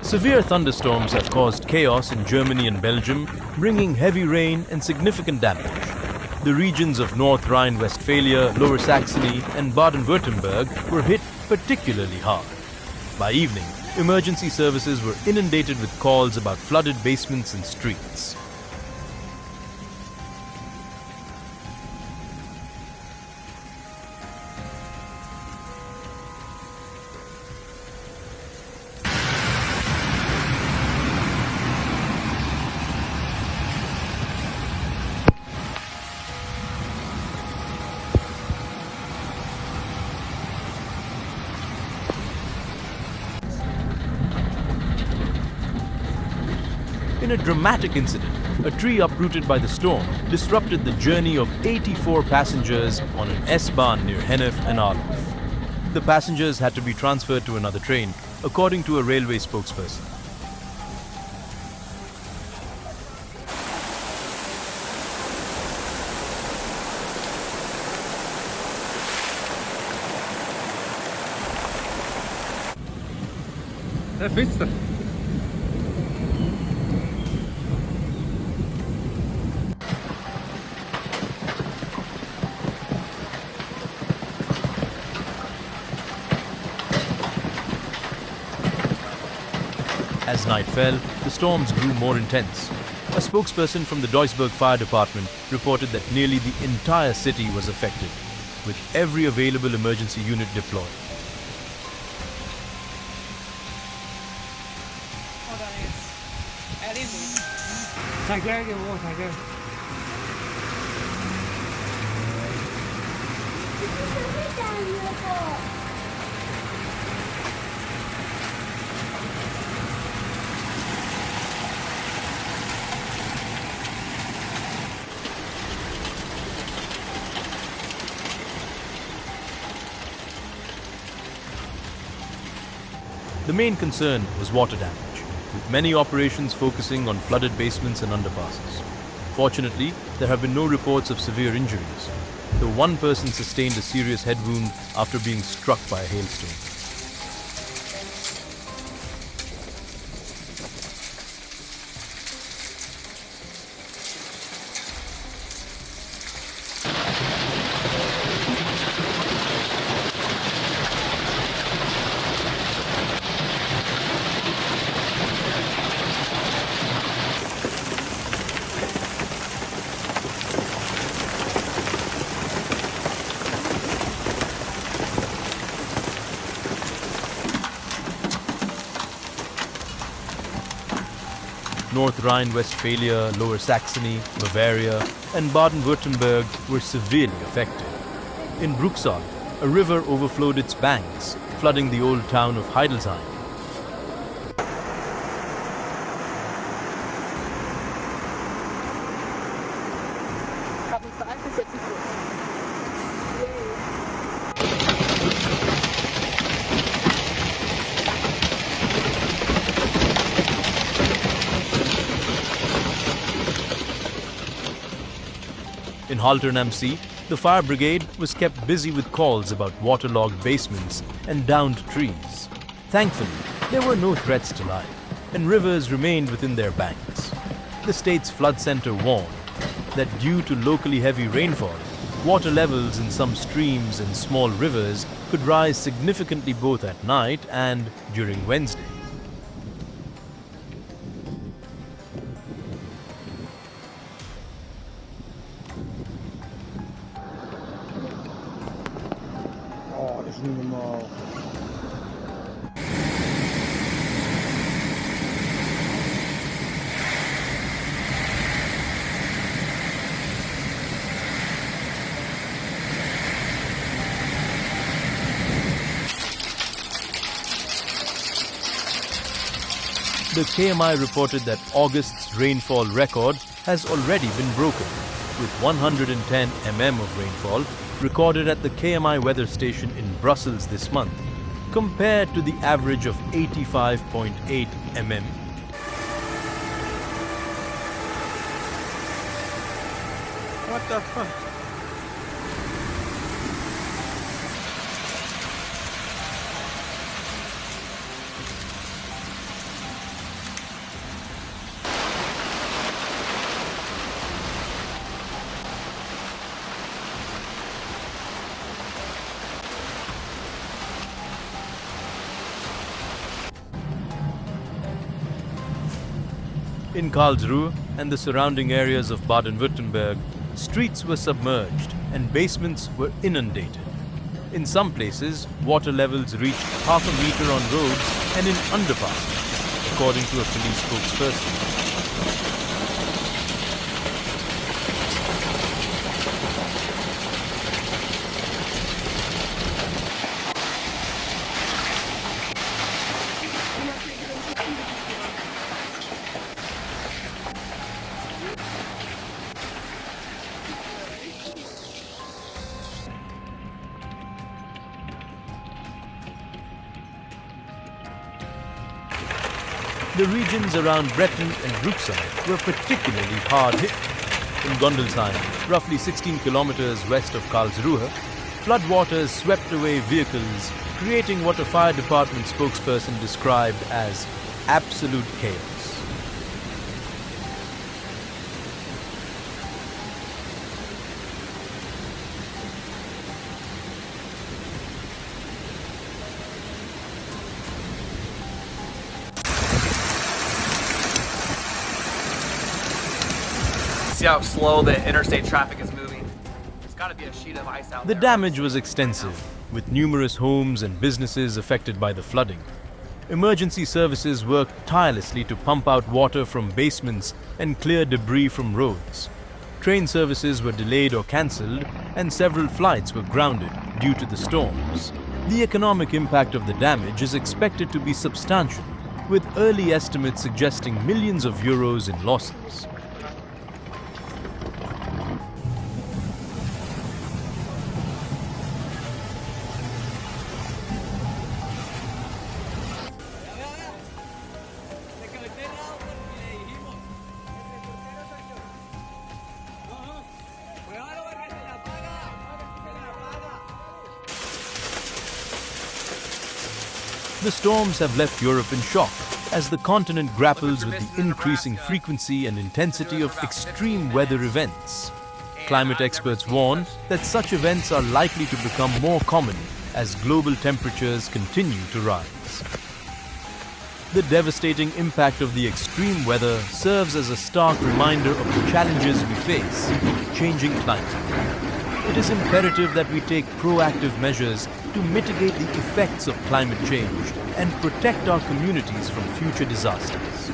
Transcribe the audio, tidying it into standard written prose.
Severe thunderstorms have caused chaos in Germany and Belgium, bringing heavy rain and significant damage. The regions of North Rhine-Westphalia, Lower Saxony and Baden-Württemberg were hit particularly hard. By evening, emergency services were inundated with calls about flooded basements and streets. In a dramatic incident, a tree uprooted by the storm disrupted the journey of 84 passengers on an S-Bahn near Hennef and Arlhof. The passengers had to be transferred to another train, according to a railway spokesperson. As night fell, the storms grew more intense. A spokesperson from the Duisburg Fire Department reported that nearly the entire city was affected, with every available emergency unit deployed. The main concern was water damage, with many operations focusing on flooded basements and underpasses. Fortunately, there have been no reports of severe injuries, though one person sustained a serious head wound after being struck by a hailstone. North Rhine-Westphalia, Lower Saxony, Bavaria and Baden-Württemberg were severely affected. In Bruchsal, a river overflowed its banks, flooding the old town of Heidelsheim. In Haltern am See, the fire brigade was kept busy with calls about waterlogged basements and downed trees. Thankfully, there were no threats to life, and rivers remained within their banks. The state's flood center warned that due to locally heavy rainfall, water levels in some streams and small rivers could rise significantly both at night and during Wednesday. The KMI reported that August's rainfall record has already been broken, with 110 mm of rainfall recorded at the KMI weather station in Brussels this month, compared to the average of 85.8 mm. What the fuck? In Karlsruhe and the surrounding areas of Baden-Württemberg, streets were submerged and basements were inundated. In some places, water levels reached half a meter on roads and in underpasses, according to a police spokesperson. The regions around Bretten and Bruxelles were particularly hard hit. In Gondelsheim, roughly 16 kilometers west of Karlsruhe, floodwaters swept away vehicles, creating what a fire department spokesperson described as absolute chaos. See how slow the interstate traffic is moving? There's got to be a sheet of ice out The there. damage was extensive, with numerous homes and businesses affected by the flooding. Emergency services worked tirelessly to pump out water from basements and clear debris from roads. Train services were delayed or cancelled, and several flights were grounded due to the storms. The economic impact of the damage is expected to be substantial, with early estimates suggesting millions of euros in losses. The storms have left Europe in shock as the continent grapples with the increasing frequency and intensity of extreme weather events. Climate experts warn that such events are likely to become more common as global temperatures continue to rise. The devastating impact of the extreme weather serves as a stark reminder of the challenges we face in changing climate. It is imperative that we take proactive measures to mitigate the effects of climate change and protect our communities from future disasters.